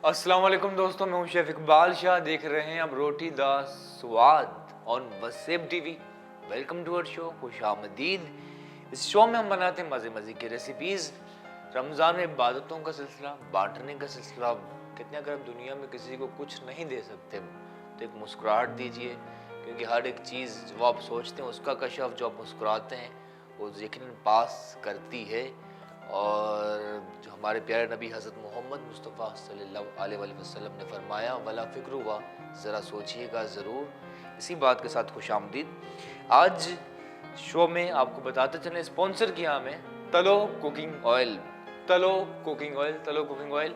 अस्सलाम वालेकुम दोस्तों, मैं हूं शेफ इकबाल शाह। देख रहे हैं अब रोटी दा स्वाद on Wasaib TV. Welcome to our show, खुशामदीद। इस शो में हम बनाते हैं मज़े मज़े की रेसिपीज़। रमज़ान में इबादतों का सिलसिला, बांटने का सिलसिला। कितने अगर आप दुनिया में किसी को कुछ नहीं दे सकते तो एक मुस्कुराहट दीजिए, क्योंकि हर एक चीज़ जो आप सोचते हैं उसका कशफ जो आप मुस्कुराते हैं वो यकीनन पास करती है। और जो हमारे प्यारे नबी हज़रत मोहम्मद मुस्तफ़ा सल्लल्लाहु अलैहि वसल्लम ने फरमाया, वला फ़िक्र हुआ, ज़रा सोचिएगा ज़रूर। इसी बात के साथ खुशामदीद। आज शो में आपको बताते चलें, स्पॉन्सर किया हमें तलो कुकिंग ऑयल। तलो कुकिंग ऑयल, तलो कुकिंग ऑयल।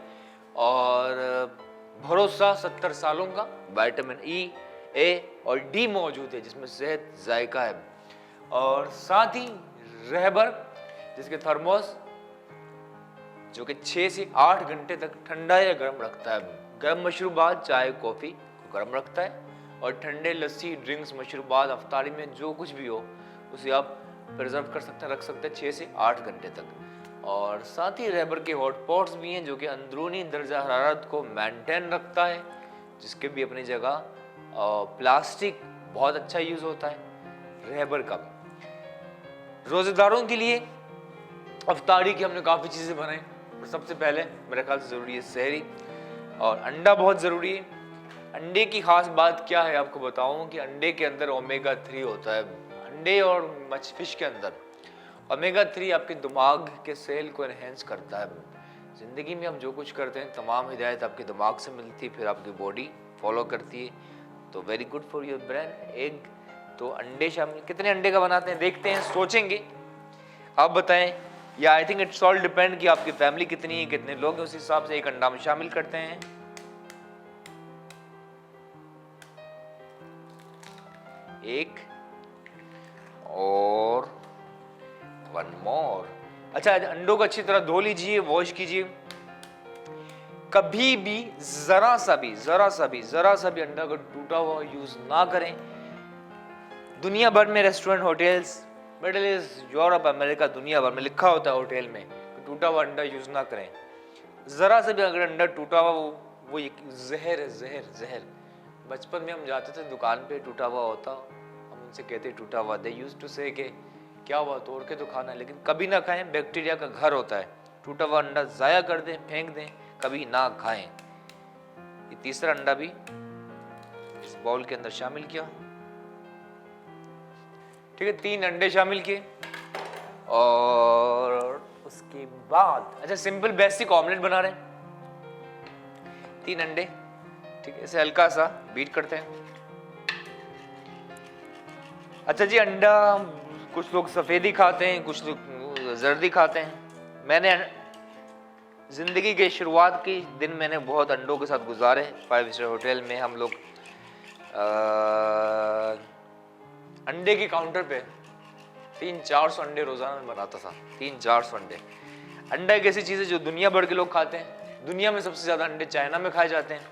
और भरोसा 70 सालों का, विटामिन ई, ए और डी मौजूद है, जिसमें सेहत जायका है। और साथ ही रहबर, जिसके थर्मोस जो कि 6 से 8 घंटे तक ठंडा या गर्म रखता है। गर्म मशरूबात, चाय कॉफ़ी को गर्म रखता है। और ठंडे लस्सी, ड्रिंक्स, मशरूबात, अफ्तारी में जो कुछ भी हो उसे आप प्रिजर्व कर सकते हैं, रख सकते हैं 6 से 8 घंटे तक। और साथ ही रबर के हॉट पॉट्स भी हैं, जो कि अंदरूनी दर्जा हरारत को मेंटेन रखता है, जिसके भी अपनी जगह। प्लास्टिक बहुत अच्छा यूज़ होता है रबर का। रोज़ेदारों के लिए अफ्तारी की हमने काफ़ी चीज़ें बनाई। सबसे पहले मेरे ख्याल से ज़रूरी है सहरी, और अंडा बहुत ज़रूरी है। अंडे की ख़ास बात क्या है आपको बताऊं कि अंडे के अंदर ओमेगा 3 होता है। अंडे और फिश के अंदर ओमेगा 3 आपके दिमाग के सेल को एनहेंस करता है। ज़िंदगी में हम जो कुछ करते हैं तमाम हिदायत आपके दिमाग से मिलती है, फिर आपकी बॉडी फॉलो करती है। तो very good for your brain. Egg, तो अंडे शामिल। कितने अंडे का बनाते हैं देखते हैं, सोचेंगे, आप बताएं। या I think it's all depend कि आपकी फैमिली कितनी है, कितने लोग हैं, उस हिसाब से एक अंडा में शामिल करते हैं। एक और वन मोर। अच्छा, अंडों को अच्छी तरह धो लीजिए, वॉश कीजिए। कभी भी जरा सा भी अंडा को टूटा हुआ यूज ना करें। दुनिया भर में restaurant, hotels, middle east, Europe, America, दुनिया भर में लिखा होता है होटल में कि टूटा हुआ अंडा यूज ना करें। जरा से भी अगर अंडा टूटा हुआ, वो जहर है, जहर। बचपन में हम जाते थे दुकान पे, टूटा हुआ होता, हम उनसे कहते टूटा हुआ, दे यूज्ड टू से कि क्या हुआ, तोड़ के तो खाना, लेकिन कभी ना खाएं, बैक्टीरिया का घर होता है। टूटा हुआ अंडा जाया कर दें, फेंक दें, कभी ना खाएं। ये तीसरा अंडा भी इस बाउल के अंदर शामिल किया। ठीक है, 3 अंडे शामिल किए। और उसके बाद अच्छा, सिंपल बेसिक ऑमलेट बना रहे हैं। 3 अंडे, ठीक है, इसे हल्का सा बीट करते हैं। अच्छा जी, अंडा कुछ लोग सफेदी खाते हैं, कुछ लोग जर्दी खाते हैं। मैंने जिंदगी के शुरुआत के दिन मैंने बहुत अंडों के साथ गुजारे। 5 स्टार होटल में हम लोग अंडे के काउंटर पे 300-400 अंडे रोजाना में बनाता था। 300-400 अंडे। अंडा एक ऐसी चीज़ है जो दुनिया भर के लोग खाते हैं। दुनिया में सबसे ज़्यादा अंडे चाइना में खाए जाते हैं।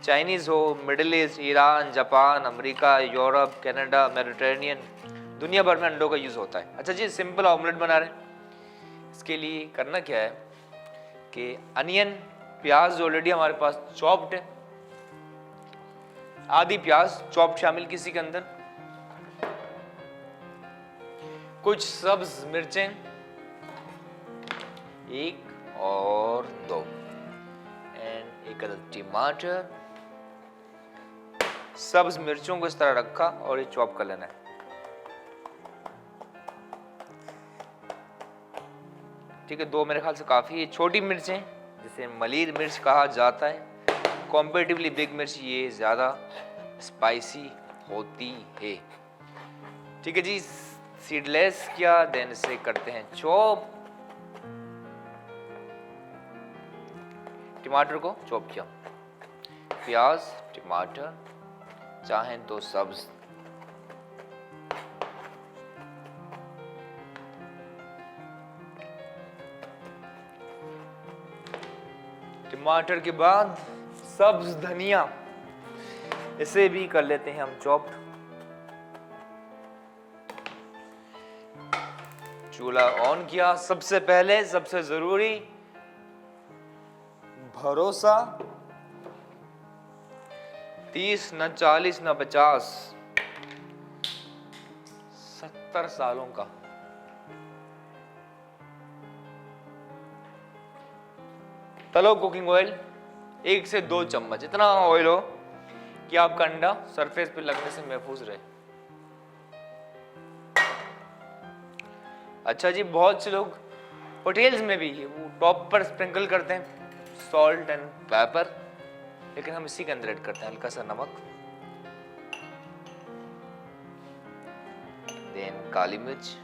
चाइनीज़ हो, middle east, Iran, Japan, America, Europe, Canada, Mediterranean, दुनिया भर में अंडों का यूज़ होता है। अच्छा जी, सिंपल ऑमलेट बना रहे हैं। इसके लिए करना क्या है कि अनियन, प्याज ऑलरेडी हमारे पास चॉप्ड है, आधी प्याज चॉप्ड शामिल किसी के अंदर, कुछ सब्ज मिर्चें 1 और 2, एंड एक अदद टमाटर। सब्ज मिर्चों को इस तरह रखा और ये चॉप कर लेना है। ठीक है, 2 मेरे ख्याल से काफी है। छोटी मिर्चें, जिसे मलीर मिर्च कहा जाता है, कॉम्पेरेटिवली बिग मिर्च ये ज्यादा स्पाइसी होती है। ठीक है जी, सीडलेस किया, देन इसे करते हैं चॉप। टमाटर को चॉप किया, प्याज, टमाटर, चाहें तो सब्ज। टमाटर के बाद सब्ज धनिया, इसे भी कर लेते हैं हम चॉप्ड। चूल्हा ऑन किया। सबसे पहले सबसे जरूरी भरोसा 30 न 40 न 50, 70 सालों का। तलो कुकिंग ऑयल 1 से 2 चम्मच, इतना ऑयल हो कि आपका अंडा सरफेस पे लगने से महफूज रहे। अच्छा जी, बहुत से लोग होटेल्स में भी वो टॉप पर स्प्रिंकल करते हैं सॉल्ट एंड पेपर, लेकिन हम इसी के अंदर ऐड करते हैं हल्का सा नमक, देन काली मिर्च,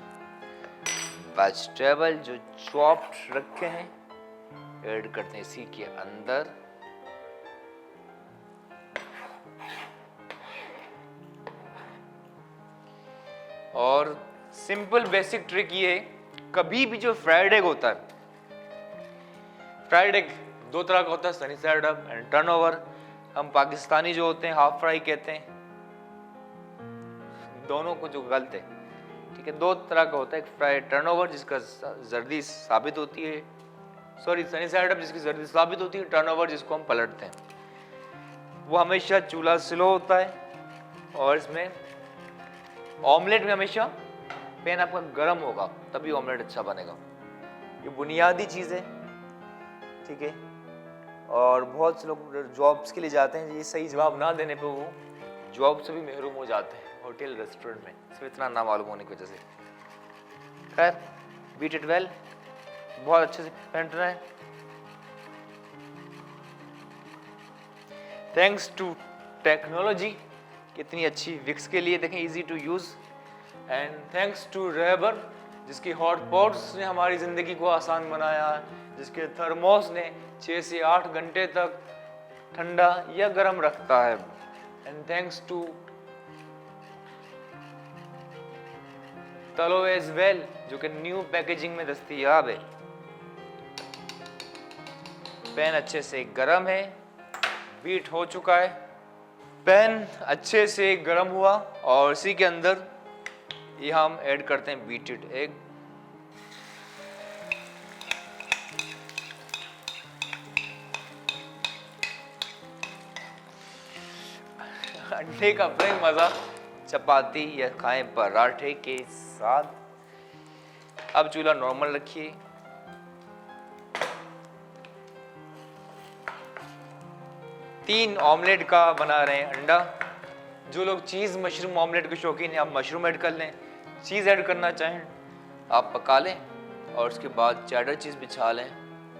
वेजिटेबल जो चॉप्ड रखे हैं ऐड करते हैं इसी के अंदर। और सिंपल बेसिक ट्रिक ये है, कभी भी जो फ्राइड एग होता है, फ्राइड एग 2 तरह का होता है, sunny side up and turnover. हम पाकिस्तानी जो होते हैं हाफ फ्राई कहते हैं, दोनों को जो गलत है, ठीक है। 2 तरह का होता है, एक फ्राई टर्नओवर जिसका जर्दी साबित होती है, सॉरी सनी साइड अप जिसकी जर्दी साबित होती है, टर्नओवर जिसको हम पलटते हैं। वो हमेशा चूल्हा स्लो होता है, और इसमें ऑमलेट में हमेशा पैन आपका गर्म होगा तभी ऑमलेट अच्छा बनेगा। ये बुनियादी चीज़ है, ठीक है। और बहुत से लोग जॉब्स के लिए जाते हैं, ये सही जवाब ना देने पे वो जॉब से भी महरूम हो जाते हैं होटल रेस्टोरेंट में, सिर्फ इतना ना मालूम होने की वजह से। खैर, बीट इट वेल, बहुत अच्छे से फेंटना है। थैंक्स टू टेक्नोलॉजी, कितनी अच्छी विक्स के लिए, देखें easy to use, and thanks to रेबर जिसकी हॉट पॉट्स ने हमारी ज़िंदगी को आसान बनाया, जिसके थर्मोस ने 6 से 8 घंटे तक ठंडा या गर्म रखता है, एंड थैंक्स टू तलो एज वेल जो कि न्यू पैकेजिंग में दस्तयाब है। पैन अच्छे से गर्म है, बीट हो चुका है, पैन अच्छे से गर्म हुआ, और इसी के अंदर ये हम ऐड करते हैं बीटेड एग। अंडे का अपना ही मजा चपाती या खाएं पराठे के साथ। अब चूल्हा नॉर्मल रखिए, तीन ऑमलेट का बना रहे हैं अंडा। जो लोग चीज़ मशरूम ऑमलेट के शौकीन हैं, आप मशरूम ऐड कर लें, चीज़ ऐड करना चाहें आप पका लें, और उसके बाद चेडर चीज़ बिछा लें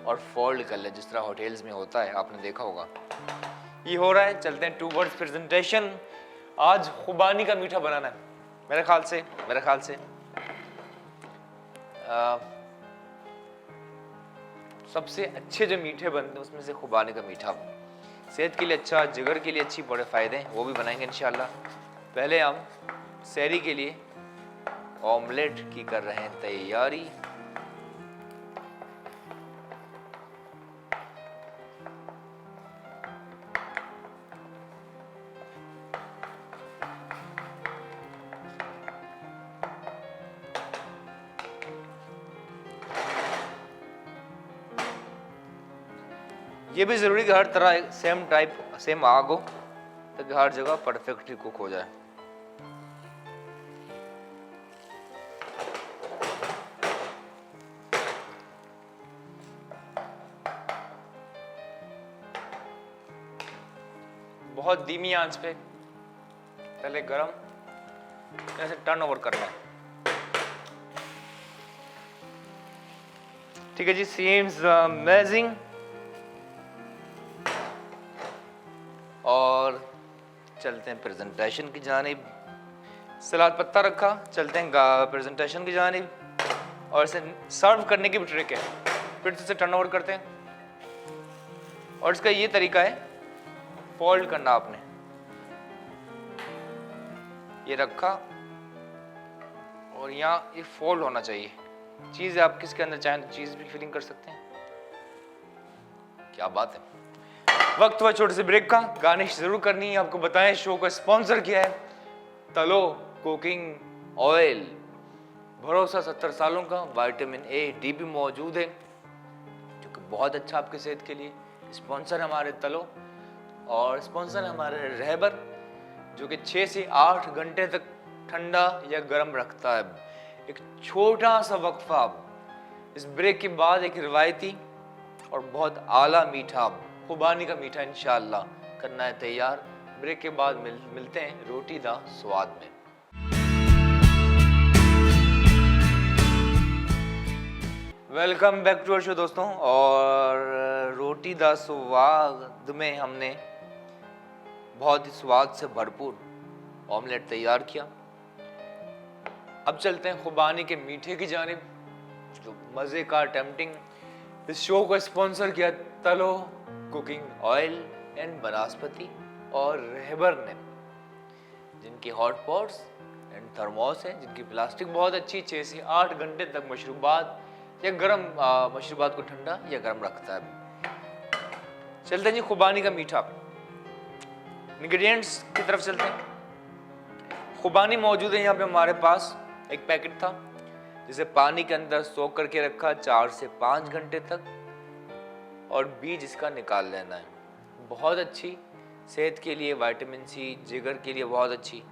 और फोल्ड कर लें, जिस तरह होटल्स में होता है, आपने देखा होगा। ये हो रहा है, चलते हैं टूवर्ड्स प्रेजेंटेशन। आज खुबानी का मीठा बनाना है मेरे ख्याल से सबसे अच्छे जो मीठे बनते हैं उसमें से खुबानी का मीठा, सेहत के लिए अच्छा, जिगर के लिए अच्छी, बड़े फ़ायदे हैं, वो भी बनाएंगे इंशाल्लाह। पहले हम सहरी के लिए ऑमलेट की कर रहे हैं तैयारी। ये भी ज़रूरी कि हर तरह सेम आग हो, ताकि हर जगह परफेक्टली कुक हो जाए। बहुत धीमी आंच पे पहले गरम, ऐसे टर्न ओवर करना है। ठीक है जी, सीम्स अमेजिंग। और चलते हैं प्रेजेंटेशन की जानिब। सलाद पत्ता रखा, चलते हैं प्रेजेंटेशन की जानिब। और इसे सर्व करने की भी ट्रिक है, फिर से टर्न ओवर करते हैं। और इसका ये तरीका है, फोल्ड करना आपने, ये रखा और यहाँ ये फोल्ड होना चाहिए। चीज़ आप किसके अंदर चाहें तो चीज़ भी फिलिंग कर सकते हैं। क्या बात है। वक्त हुआ छोटे से ब्रेक का, गार्निश जरूर करनी है। आपको बताएं शो का स्पॉन्सर किया है तलो कुकिंग ऑयल। भरोसा 70 सालों का, विटामिन ए डी भी मौजूद है, जो कि बहुत अच्छा आपकी सेहत के लिए। स्पॉन्सर हमारे तलो। और स्पॉन्सर हमारे रहबर, जो कि 6 से 8 घंटे तक ठंडा या गर्म रखता है। एक छोटा सा वक्फा, इस ब्रेक के बाद एक रिवायती और बहुत आला मीठा खुबानी का मीठा इंशाअल्लाह करना है तैयार। ब्रेक के बाद मिलते हैं रोटी दा स्वाद में। Welcome back to our show दोस्तों। और रोटी दा स्वाद में हमने बहुत ही स्वाद से भरपूर ऑमलेट तैयार किया। अब चलते हैं खुबानी के मीठे की जानिब, जो मज़े का टेम्पटिंग। इस शो को स्पॉन्सर किया तलो कुकिंग ऑयल एंड बनास्पति और रहबर ने, जिनकी हॉट पॉट्स एंड थर्मोस है, जिनकी प्लास्टिक बहुत अच्छी, 6 से 8 घंटे तक मशरूबात या गर्म मशरूबात को ठंडा या गर्म रखता है। चलते हैं जी खुबानी का मीठा। इंग्रेडिएंट्स की तरफ चलते हैं। खुबानी मौजूद है यहाँ पे हमारे पास। एक पैकेट था जिसे पानी के अंदर सोख करके रखा 4 से 5 घंटे तक, और बीज इसका निकाल लेना है। बहुत अच्छी सेहत के लिए, विटामिन सी, जिगर के लिए बहुत अच्छी।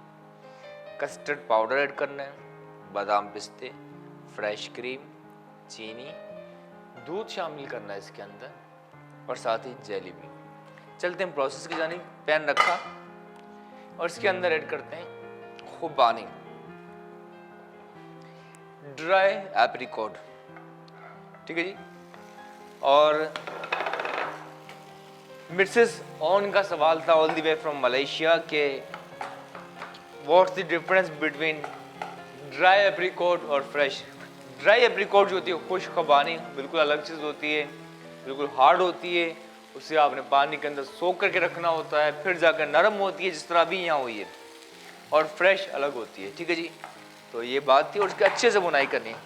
कस्टर्ड पाउडर ऐड करना है, बादाम पिस्ते, फ्रेश क्रीम, चीनी, दूध शामिल करना है इसके अंदर, और साथ ही जेली भी। चलते हैं प्रोसेस की जानिब। पैन रखा और इसके अंदर ऐड करते हैं खुबानी, ड्राई एप्रिकॉट, ठीक है जी। और मिसेस ऑन का सवाल था all the way from Malaysia के what's the difference between dry apricot और फ्रेश। ड्राई एप्रिकॉट जो होती है खुश्क खुबानी बिल्कुल अलग चीज़ होती है, बिल्कुल हार्ड होती है। उसे आपने पानी के अंदर सोख करके रखना होता है, फिर जाकर नरम होती है, जिस तरह अभी यहाँ हुई है। और फ्रेश अलग होती है, ठीक है जी। तो ये बात थी, और उसके अच्छे से बुनाई करनी है।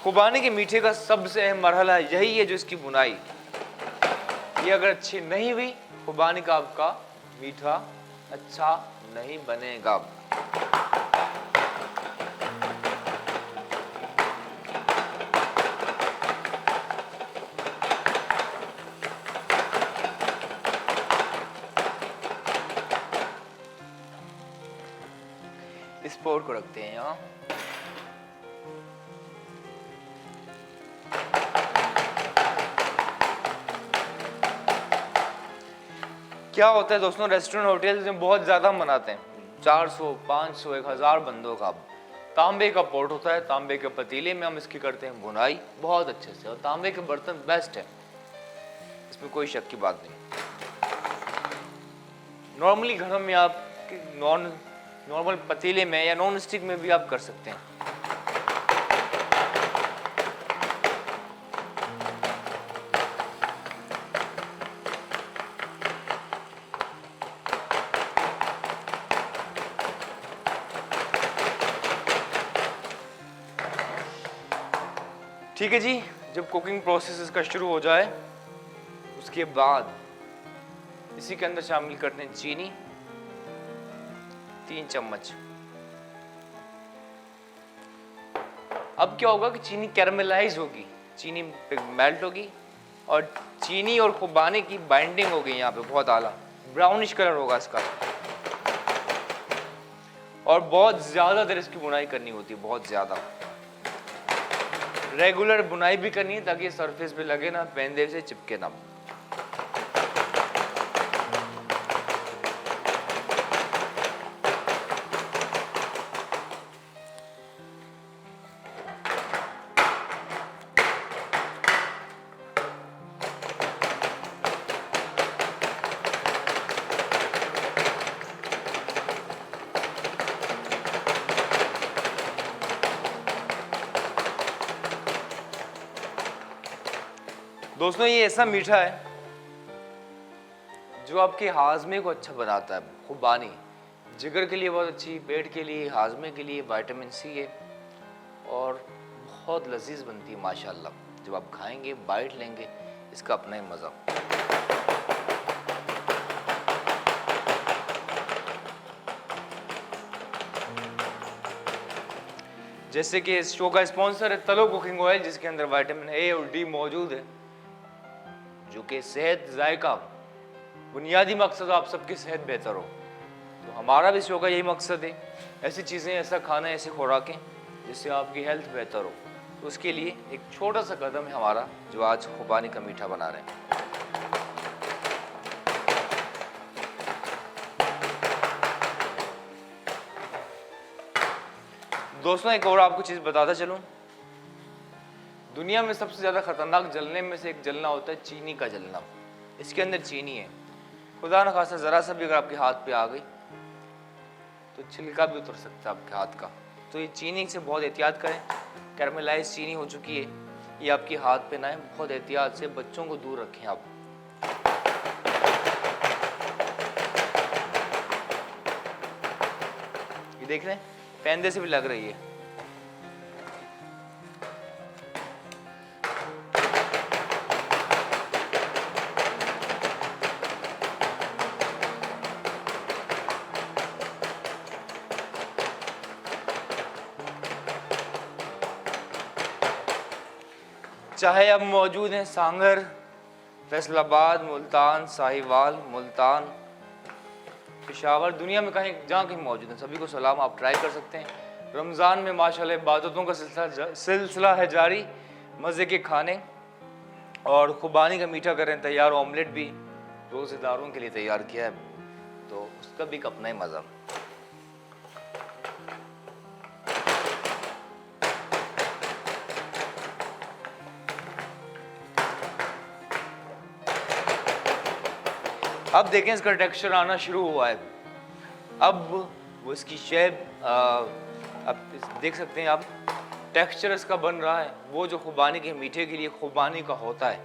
खुबानी के मीठे का सबसे अहम मरहला यही है, जो इसकी बुनाई। ये अगर अच्छी नहीं हुई, खुबानी का आपका मीठा अच्छा नहीं बनेगा। इस पोर्ट को रखते हैं यहाँ। क्या होता है दोस्तों, रेस्टोरेंट होटल में बहुत ज्यादा बनाते हैं, 400, 500, 1000 बंदों का। तांबे का पोर्ट होता है, तांबे के पतीले में हम इसकी करते हैं बुनाई बहुत अच्छे से। और तांबे के बर्तन बेस्ट है, इसमें कोई शक की बात नहीं। नॉर्मली घरों में आप नॉर्मल पतीले में या नॉन स्टिक में भी आप कर सकते हैं। ठीक है जी। जब कुकिंग प्रोसेस इसका शुरू हो जाए, उसके बाद इसी के अंदर शामिल करते हैं चीनी, 3 चम्मच। अब क्या होगा कि चीनी कैरमलाइज होगी, चीनी मेल्ट होगी, और चीनी और खुबानी की बाइंडिंग होगी यहाँ पे बहुत आला, ब्राउनिश कलर होगा इसका। और बहुत ज्यादा देर इसकी बुनाई करनी होती है, बहुत ज्यादा। रेगुलर बुनाई भी करनी है ताकि सरफेस पे लगे ना, पेंदे से चिपके ना। दोस्तों ये ऐसा मीठा है जो आपके हाजमे को अच्छा बनाता है। खुबानी जिगर के लिए बहुत अच्छी, पेट के लिए, हाजमे के लिए, विटामिन सी है, और बहुत लजीज बनती है माशाल्लाह। जब आप खाएंगे, बाइट लेंगे, इसका अपना ही मज़ा। जैसे कि इस शो का स्पॉन्सर है तलो कुकिंग ऑयल, जिसके अंदर विटामिन ए और डी मौजूद है, जो कि सेहत, जायका बुनियादी मकसद आप सबकी सेहत बेहतर हो। तो हमारा भी शो का यही मकसद है, ऐसी चीज़ें, ऐसा खाना, ऐसी खुराकें जिससे आपकी हेल्थ बेहतर हो। तो उसके लिए एक छोटा सा कदम है हमारा, जो आज खुबानी का मीठा बना रहे हैं। दोस्तों एक और आपको चीज़ बताता चलूँ, दुनिया में सबसे ज़्यादा खतरनाक जलने में से एक जलना होता है चीनी का जलना। इसके अंदर चीनी है, खुदा न खासा ज़रा सा भी अगर आपके हाथ पे आ गई तो छिलका भी उतर सकता है आपके हाथ का। तो ये चीनी से बहुत एहतियात करें। कैरमलाइज चीनी हो चुकी है, ये आपके हाथ पे ना है, बहुत एहतियात से बच्चों को दूर रखें आप। ये देख रहे हैं, फैंदे से भी लग रही है। चाहे अब मौजूद हैं सांगर, फैसलाबाद, मुल्तान, साहिवाल, मुल्तान, पेशावर, दुनिया में कहीं जहाँ कहीं मौजूद हैं, सभी को सलाम। आप ट्राई कर सकते हैं। रमज़ान में माशाल्लाह इबादतों का सिलसिला है जारी, मज़े के खाने और खुबानी का मीठा करें तैयार। ऑमलेट भी रोज़ेदारों के लिए तैयार किया है, तो उसका भी एक अपना ही मज़ा। अब देखें इसका टेक्सचर आना शुरू हुआ है। अब वो इसकी शेप, अब देख सकते हैं आप, टेक्सचर इसका बन रहा है। वो जो खुबानी के मीठे के लिए खुबानी का होता है,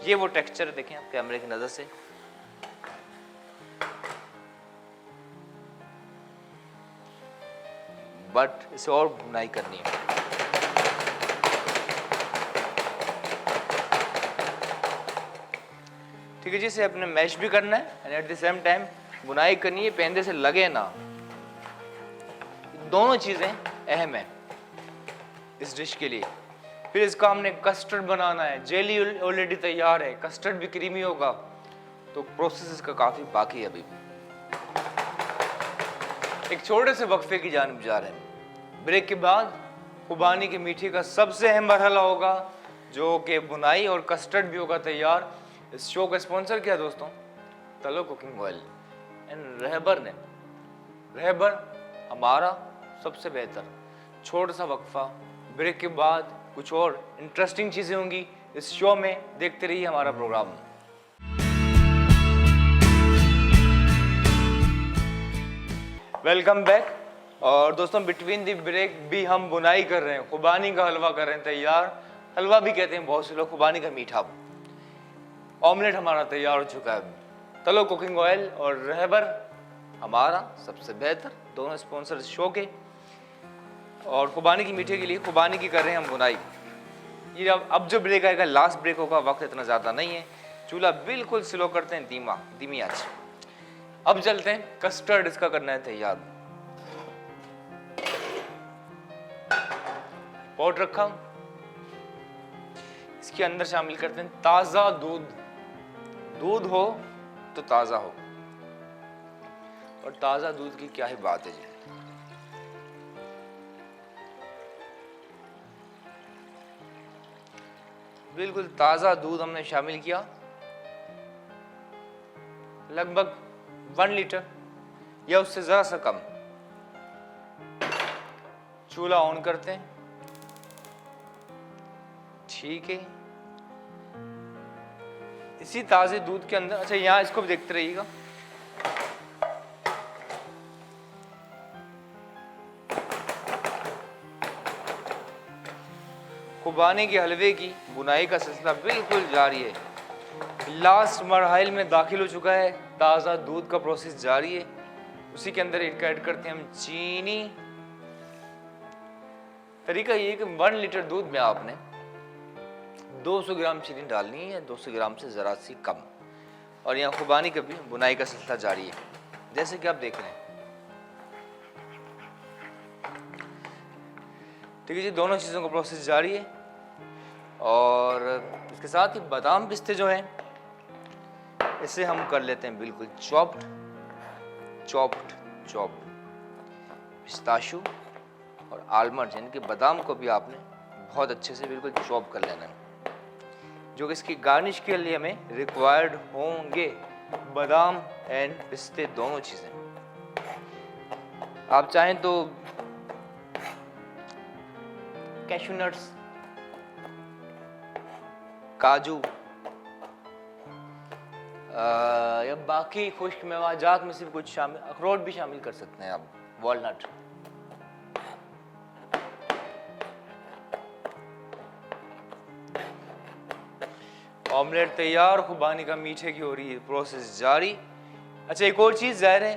ये वो टेक्सचर देखें आप कैमरे की नज़र से। बट इसे और बुनाई करनी है। ठीक है जी, इसे अपने मैश भी करना है and at the same time बुनाई करनी है, पेंदे से लगे ना। दोनों चीज़ें अहम है इस डिश के लिए। फिर इसका हमने कस्टर्ड बनाना है। जेली ऑलरेडी तैयार है, कस्टर्ड भी क्रीमी होगा, तो प्रोसेस इसका काफ़ी बाकी है अभी। एक छोटे से वक्फे की जानिब जा रहे हैं। ब्रेक के बाद खुबानी के मीठे का सबसे अहम मरहला होगा, जो कि बुनाई, और कस्टर्ड भी होगा तैयार। इस शो का स्पॉन्सर क्या दोस्तों? तलो कुकिंग ऑयल एंड रहबर ने। रहबर हमारा सबसे बेहतर। छोटा सा वक्फा, ब्रेक के बाद कुछ और इंटरेस्टिंग चीज़ें होंगी इस शो में। देखते रहिए हमारा प्रोग्राम। Welcome back. और दोस्तों बिटवीन द ब्रेक भी हम बुनाई कर रहे हैं, खुबानी का हलवा कर रहे हैं तैयार। हलवा भी कहते हैं बहुत से लोग, खुबानी का मीठा। ऑमलेट हमारा तैयार हो चुका है। तलो कुकिंग ऑयल और रहबर हमारा सबसे बेहतर, दोनों स्पॉन्सर इस शो के। और खुबानी की मीठे के लिए खुबानी की कर रहे हैं हम बुनाई। ये अब जो ब्रेक आएगा, लास्ट ब्रेक होगा, वक्त इतना ज़्यादा नहीं है। चूल्हा बिल्कुल स्लो करते हैं, धीमी आंच। अब चलते हैं, कस्टर्ड इसका करना है तैयार। पॉट रखा, इसके अंदर शामिल करते हैं ताज़ा दूध। दूध हो तो ताज़ा हो, और ताज़ा दूध की क्या ही बात है जी। बिल्कुल ताज़ा दूध हमने शामिल किया, लगभग 1 लीटर या उससे ज़रा सा कम। चूल्हा ऑन करते हैं। ठीक है, इसी ताज़े दूध के अंदर, अच्छा यहाँ इसको भी देखते रहिएगा, खुबानी के हलवे की बुनाई का सिलसिला बिल्कुल जारी है। लास्ट मरहल में दाखिल हो चुका है, ताज़ा दूध का प्रोसेस जारी है। उसी के अंदर ऐड करते हैं हम चीनी। तरीका ये कि 1 लीटर दूध में आपने 200 ग्राम चीनी डालनी है, 200 ग्राम से ज़रा सी कम। और यहाँ खुबानी का भी बुनाई का सिलसिला जारी है, जैसे कि आप देख रहे हैं। ठीक है जी, दोनों चीज़ों का प्रोसेस जारी है। और इसके साथ ही बादाम पिस्ते जो हैं इसे हम कर लेते हैं बिल्कुल चॉप्ड चॉप्ड चॉप्ड। पिस्ताशू और आलमंड यानी कि बादाम को भी आपने बहुत अच्छे से बिल्कुल चॉप कर लेना है। जो कि इसकी गार्निश के लिए हमें रिक्वायर्ड होंगे बादाम एंड पिस्ते, दोनों चीजें। आप चाहें तो कैशू नट्स, काजू या बाकी खुश्क मेवाजात में से भी कुछ शामिल, अखरोट भी शामिल कर सकते हैं आप, वॉलनट। ऑमलेट तैयार, खुबानी का मीठे की हो रही है प्रोसेस जारी। अच्छा, एक और चीज ज़ाहिर है,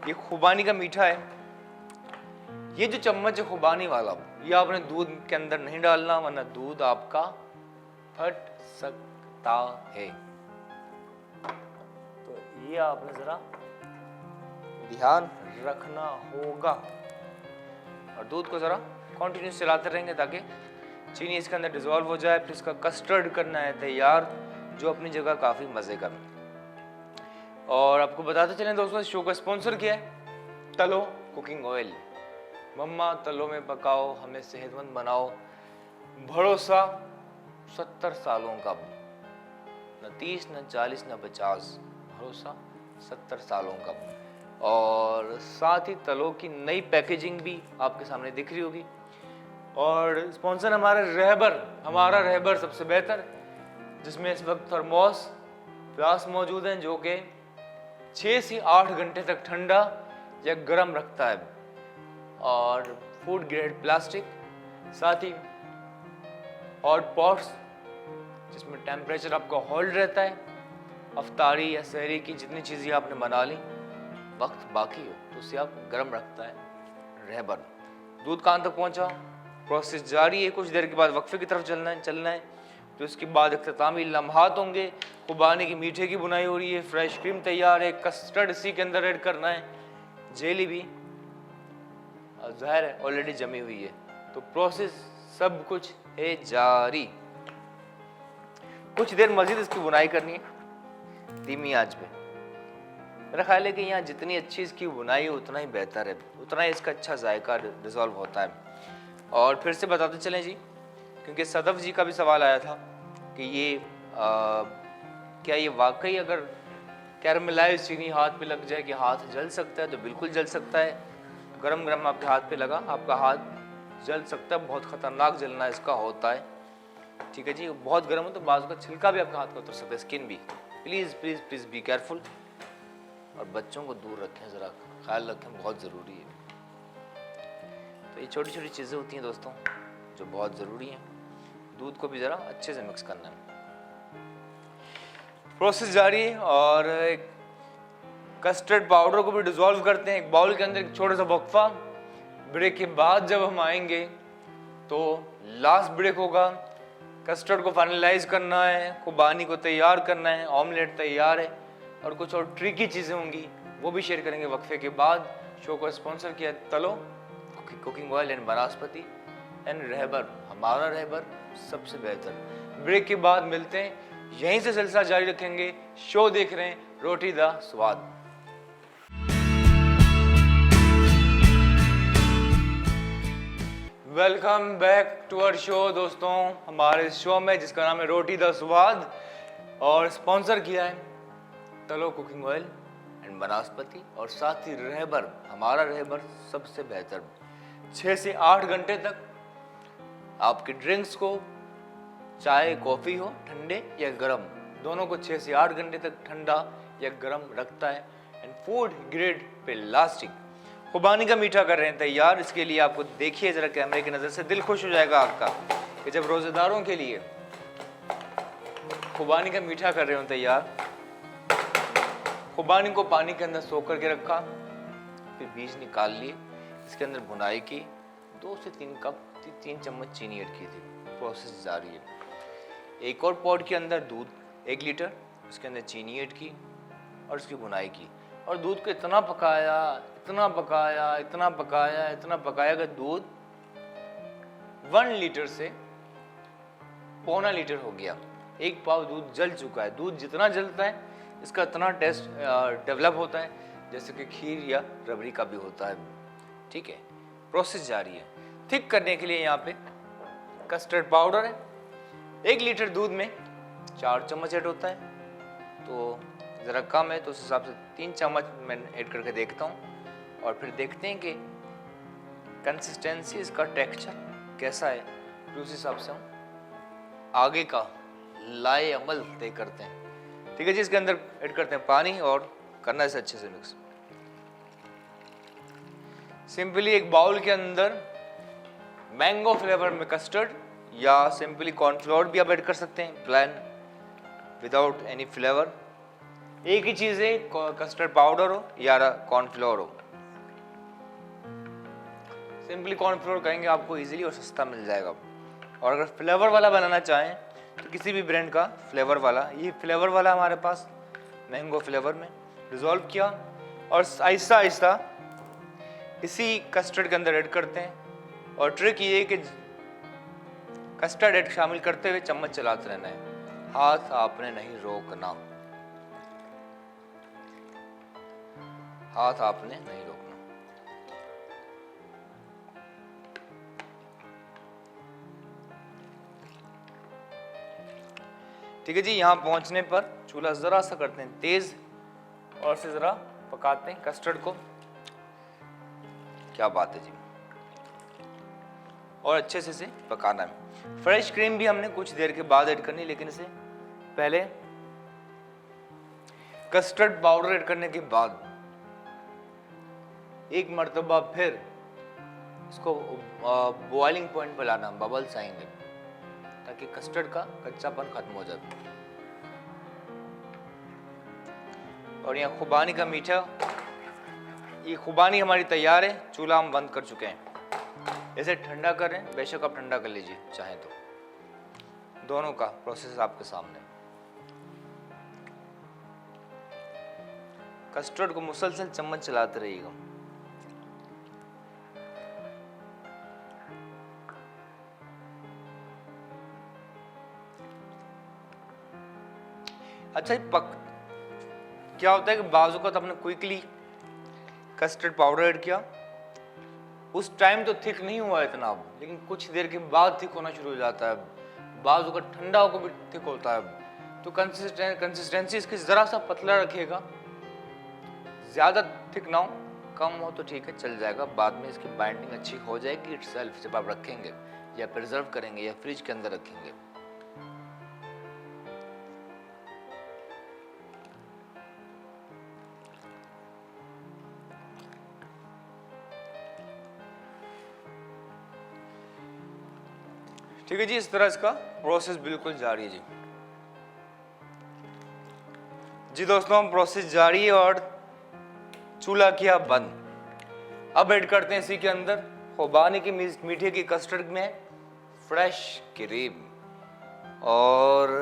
ये खुबानी का मीठा है, ये जो चम्मच है खुबानी वाला, ये आपने दूध के अंदर नहीं डालना, वरना दूध आपका फट सकता है। तो ये आपने जरा ध्यान रखना होगा। और दूध को जरा कंटिन्यूस चलाते रहेंगे ताकि चीनी इसके अंदर डिजोल्व हो जाए। फिर इसका कस्टर्ड करना है तैयार, जो अपनी जगह काफी मजे का। और आपको बताते चलें दोस्तों, इस शो का स्पॉन्सर किया है तलो कुकिंग ऑयल। मम्मा तलो में पकाओ, हमें सेहतमंद बनाओ, भरोसा 70 सालों का, न 30 न 40 न 50, भरोसा 70 सालों का। और साथ ही तलो की नई पैकेजिंग भी आपके सामने दिख रही होगी। और स्पॉन्सर हमारा रहबर सबसे बेहतर, जिसमें इस वक्त थर्मोस फ्लास्क मौजूद हैं जो कि 6 से 8 घंटे तक ठंडा या गर्म रखता है। और फूड ग्रेड प्लास्टिक, साथ ही हॉट पॉट्स जिसमें टेम्परेचर आपका होल्ड रहता है। अफ्तारी या सहरी की जितनी चीज़ें आपने बना ली, वक्त बाकी हो तो उसे आप गर्म रखता है रहबर। दूध कहाँ तक पहुँचा, प्रोसेस जारी है। कुछ देर के बाद वक्फे की तरफ चलना है। तो इसके बाद इख्तितामी लम्हात होंगे। खुबानी की मीठे की बुनाई हो रही है, फ्रेश क्रीम तैयार है, कस्टर्ड इसी के अंदर ऐड करना है, जेली भी ज़ाहिर है ऑलरेडी जमी हुई है। तो प्रोसेस सब कुछ है जारी। कुछ देर मजीद इसकी बुनाई करनी है धीमी आंच पे। मेरा ख्याल है कि यहाँ जितनी अच्छी इसकी बुनाई है उतना ही बेहतर है, उतना ही इसका अच्छा जायका रिजॉल्व होता है। और फिर से बताते चलें जी, क्योंकि सदफ जी का भी सवाल आया था कि ये क्या ये वाकई अगर कैरमलाइज चीनी हाथ पे लग जाए कि हाथ जल सकता है? तो बिल्कुल जल सकता है। गरम गरम आपके हाथ पे लगा, आपका हाथ जल सकता है, बहुत ख़तरनाक जलना इसका होता है। ठीक है जी, बहुत गर्म हो तो बाजू का छिलका भी आपके हाथ का उतर सकता है, स्किन भी। Please please please be careful. और बच्चों को दूर रखें, ज़रा ख्याल रखें, बहुत ज़रूरी है। तो ये छोटी छोटी चीज़ें होती हैं दोस्तों जो बहुत ज़रूरी हैं। दूध को भी ज़रा अच्छे से मिक्स करना है। प्रोसेस जारी है। और कस्टर्ड पाउडर को भी डिज़ोल्व करते हैं एक बाउल के अंदर। एक छोटा सा वक्फा, ब्रेक के बाद जब हम आएंगे तो लास्ट ब्रेक होगा। कस्टर्ड को फाइनलाइज करना है, खुबानी को तैयार करना है, ऑमलेट तैयार है, और कुछ और ट्रिकी चीज़ें होंगी वो भी शेयर करेंगे वक्फे के बाद। शो को स्पॉन्सर किया तलो कुकिंग ऑयल एंड बनास्पति एंड रहबर, हमारा रहबर सबसे बेहतर। ब्रेक के बाद मिलते हैं, यहीं से सिलसिला जारी रखेंगे। शो देख रहे हैं रोटी दा स्वाद। Welcome back to our show दोस्तों। हमारे शो में जिसका नाम है रोटी दा स्वाद, और स्पॉन्सर किया है तलो कुकिंग ऑयल एंड बनास्पति, और साथ ही रहबर, हमारा रहबर सबसे बेहतर। 6 से 8 घंटे तक आपके ड्रिंक्स को, चाय कॉफ़ी हो, ठंडे या गरम, दोनों को 6 से 8 घंटे तक ठंडा या गरम रखता है। And food grade plastic. खुबानी का मीठा कर रहे हैं तैयार। इसके लिए आपको देखिए ज़रा कैमरे की नज़र से, दिल खुश हो जाएगा आपका कि जब रोज़ेदारों के लिए खुबानी का मीठा कर रहे हो तैयार। खुबानी को पानी के अंदर सोख करके रखा, फिर बीज निकाल लिए, इसके अंदर भुनाई की, 2 से 3 चम्मच चीनी ऐड की थी। प्रोसेस जारी है। एक और पॉट के अंदर दूध 1 लीटर, उसके अंदर चीनी ऐड की और उसकी भुनाई की, और दूध को इतना पकाया कि दूध 1 लीटर से पौना लीटर हो गया। 1 पाव दूध जल चुका है। दूध जितना जलता है इसका इतना टेस्ट डेवलप होता है जैसे कि खीर या रबड़ी का भी होता है। ठीक है, प्रोसेस जारी है। थिक करने के लिए यहाँ पे कस्टर्ड पाउडर है। 1 लीटर दूध में 4 चम्मच ऐड होता है, तो ज़रा कम है तो उस हिसाब से 3 चम्मच मैं ऐड करके देखता हूँ और फिर देखते हैं कि कंसिस्टेंसी, इसका टेक्सचर कैसा है, फिर उस हिसाब से हम आगे का लाए अमल तय करते हैं। ठीक है जी, इसके अंदर ऐड करते हैं पानी और करना इसे अच्छे से मिक्स। सिंपली एक बाउल के अंदर मैंगो फ्लेवर में कस्टर्ड या सिंपली कॉर्नफ्लोर भी आप ऐड कर सकते हैं, प्लेन विदाउट एनी फ्लेवर। एक ही चीज़ है, कस्टर्ड पाउडर हो या कॉर्नफ्लोर हो। सिंपली कॉर्नफ्लोर कहेंगे आपको इजीली और सस्ता मिल जाएगा। और अगर फ्लेवर वाला बनाना चाहें तो किसी भी ब्रांड का फ्लेवर वाला, ये फ्लेवर वाला हमारे पास मैंगो फ्लेवर में डिज़ोल्व किया और आहिस्ता आहिस्ता इसी कस्टर्ड के अंदर ऐड करते हैं। और ट्रिक ये है कि कस्टर्ड ऐड शामिल करते हुए चम्मच चलाते रहना है, हाथ आपने नहीं रोकना, हाथ आपने नहीं रोकना। ठीक है जी, यहां पहुंचने पर चूल्हा जरा सा करते हैं तेज और से जरा पकाते हैं कस्टर्ड को। क्या बात है जी, और अच्छे से इसे पकाना है। फ्रेश क्रीम भी हमने कुछ देर के बाद ऐड करनी, लेकिन इसे पहले कस्टर्ड पाउडर ऐड करने के बाद एक मर्तबा फिर इसको बॉइलिंग पॉइंट पर लाना, बबल्स आएंगे ताकि कस्टर्ड का कच्चापन खत्म हो जाए। और यहाँ खुबानी का मीठा, ये खुबानी हमारी तैयार है, चूल्हा हम बंद कर चुके हैं। इसे ठंडा करें, बेशक आप ठंडा कर लीजिए चाहें तो, दोनों का प्रोसेस आपके सामने। कस्टर्ड को मुसलसल चम्मच चलाते रहिएगा। अच्छा, क्या होता है कि बाजू का तो आपने क्विकली कस्टर्ड पाउडर ऐड किया, उस टाइम तो थिक नहीं हुआ इतना, लेकिन कुछ देर के बाद थिक होना शुरू हो जाता है। बाजू का ठंडा होकर भी थिक होता है। तो कंसिस्टेंसी इसकी जरा सा पतला रखिएगा, ज्यादा थिक ना हो, कम हो तो ठीक है, चल जाएगा। बाद में इसकी बाइंडिंग अच्छी हो जाएगी इटसेल्फ, जब आप रखेंगे या प्रिजर्व करेंगे या फ्रिज के अंदर रखेंगे। ठीक है जी, इस तरह इसका प्रोसेस बिल्कुल जारी है जी। जी दोस्तों, प्रोसेस जारी है और चूल्हा किया बंद। अब ऐड करते हैं इसी के अंदर खुबानी की मीठे की कस्टर्ड में फ्रेश क्रीम। और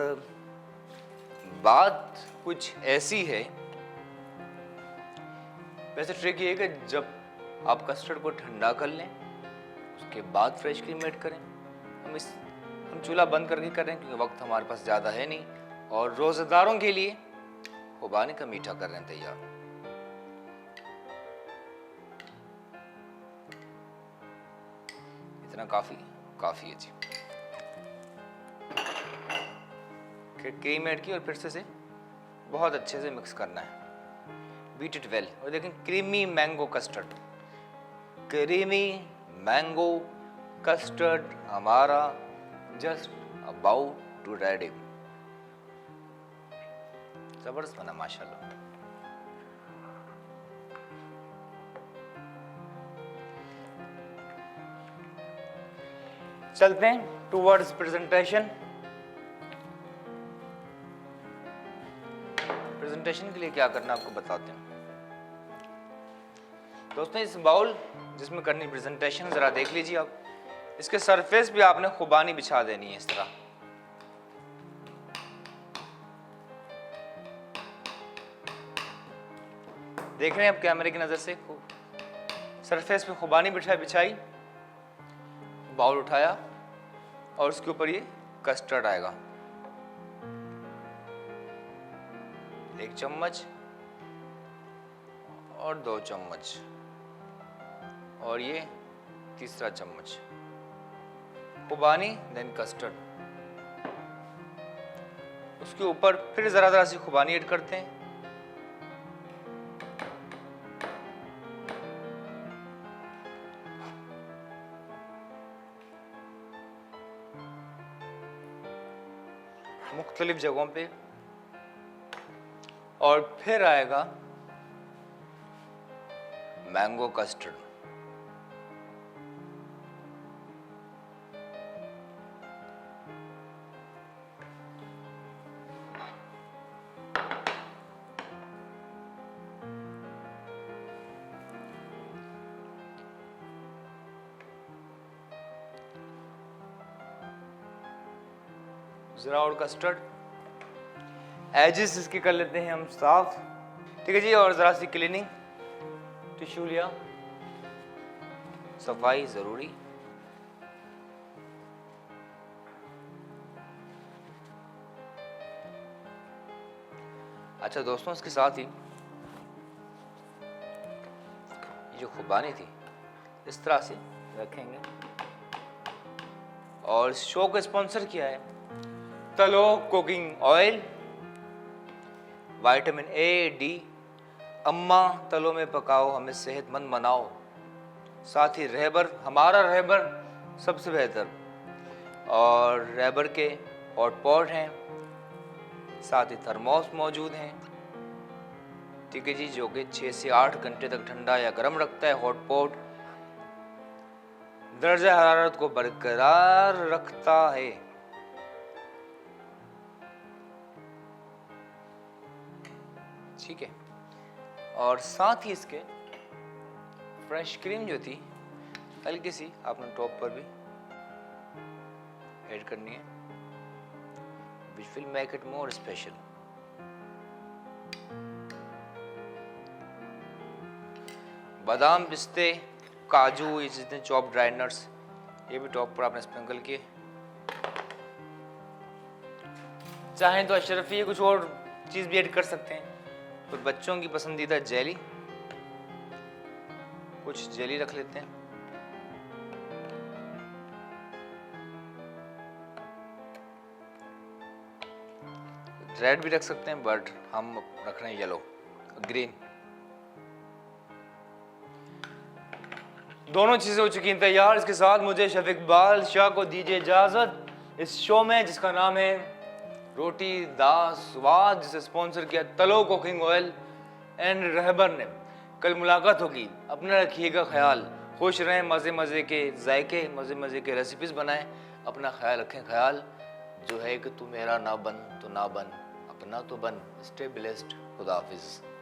बात कुछ ऐसी है, वैसे ट्रिक ये है कि जब आप कस्टर्ड को ठंडा कर लें उसके बाद फ्रेश क्रीम ऐड करें। हम चूल्हा बंद करके करें क्योंकि वक्त हमारे पास ज़्यादा है नहीं, और रोज़ेदारों के लिए खुबानी का मीठा कर रहे हैं तैयार। इतना काफ़ी है जी। क्रीम ऐड की और फिर से बहुत अच्छे से मिक्स करना है, बीट इट वेल। और देखें, creamy mango custard, creamy mango custard हमारा जस्ट अबाउट टू रेडी। जबरदस्त बना माशाल्लाह। चलते हैं टूवर्ड्स प्रेजेंटेशन। प्रेजेंटेशन के लिए क्या करना आपको बताते हैं दोस्तों। इस बाउल जिसमें करनी प्रेजेंटेशन, जरा देख लीजिए आप। इसके सरफेस पे आपने खुबानी बिछा देनी है इस तरह। देख रहे हैं आप कैमरे की नजर से, सरफेस पे खुबानी बिछाई, बाउल उठाया और उसके ऊपर ये कस्टर्ड आएगा। 1 चम्मच और 2 चम्मच और ये तीसरा चम्मच खुबानी, देन कस्टर्ड। उसके ऊपर फिर जरा सी खुबानी ऐड करते हैं। मुख्तलिफ जगहों पे। और फिर आएगा मैंगो कस्टर्ड। जरा और कस्टर्ड, एजेस इसके कर लेते हैं हम साफ। ठीक है जी। और जरा सी क्लीनिंग टिश्यू लिया, सफाई जरूरी। अच्छा दोस्तों, इसके साथ ही ये जो खुबानी थी इस तरह से रखेंगे। और इस शो को स्पॉन्सर किया है तलो cooking oil, vitamin A D. अम्मा तलो में पकाओ, हमें सेहतमंद बनाओ। साथ ही रहबर, हमारा रहबर सबसे बेहतर। और रहबर के हॉट पॉट हैं, साथ ही थर्मोस मौजूद हैं। ठीक है जी, जो कि 6 से 8 घंटे तक ठंडा या गर्म रखता है। हॉट पॉट दर्जा हरारत को बरकरार रखता है। ठीक है। और साथ ही इसके फ्रेश क्रीम जो थी हल्की सी आपने टॉप पर भी ऐड करनी है, which will make it more special। बादाम, पिस्ते, काजू, ये जितने चॉप ड्राई नट्स, ये भी टॉप पर आपने स्प्रिंकल किए। चाहें तो अशरफी कुछ और चीज भी ऐड कर सकते हैं। तो बच्चों की पसंदीदा जेली, कुछ जेली रख लेते हैं। रेड भी रख सकते हैं, बट हम रख रहे हैं येलो, ग्रीन। दोनों चीजें हो चुकी हैं तैयार। इसके साथ मुझे शेफ इकबाल शाह को दीजिए इजाजत इस शो में, जिसका नाम है रोटी दा स्वाद, जिसे स्पॉन्सर किया तलो कुकिंग ऑयल एंड रहबर ने। कल मुलाकात होगी, अपना रखिएगा ख्याल। खुश रहें, मज़े मज़े के जायके, मज़े मज़े के रेसिपीज बनाएं। अपना ख्याल रखें। ख्याल जो है कि तू मेरा ना बन तो ना बन, अपना तो बन। Stay blessed. खुदा हाफिज़।